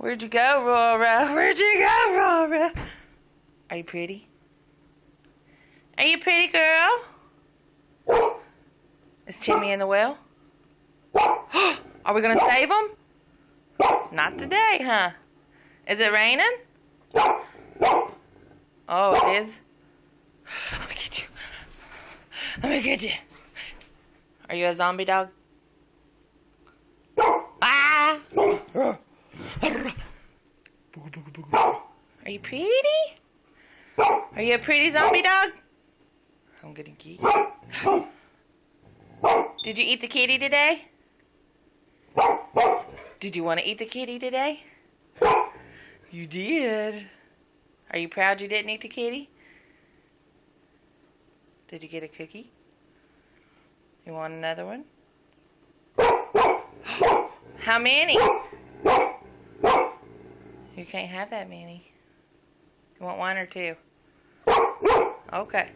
Where'd you go, Rora? Where'd you go, Rora? Are you pretty? Are you pretty, girl? Is Timmy in the well? Are we going to save him? Not today, huh? Is it raining? Oh, it is? Let me get you. Let me get you. Are you a zombie dog? Ah! Are you pretty? Are you a pretty zombie dog? I'm gonna get you. Did you eat the kitty today? Did you want to eat the kitty today? You did. Are you proud you didn't eat the kitty? Did you get a cookie? You want another one? How many? You can't have that many. You want one or two? Okay.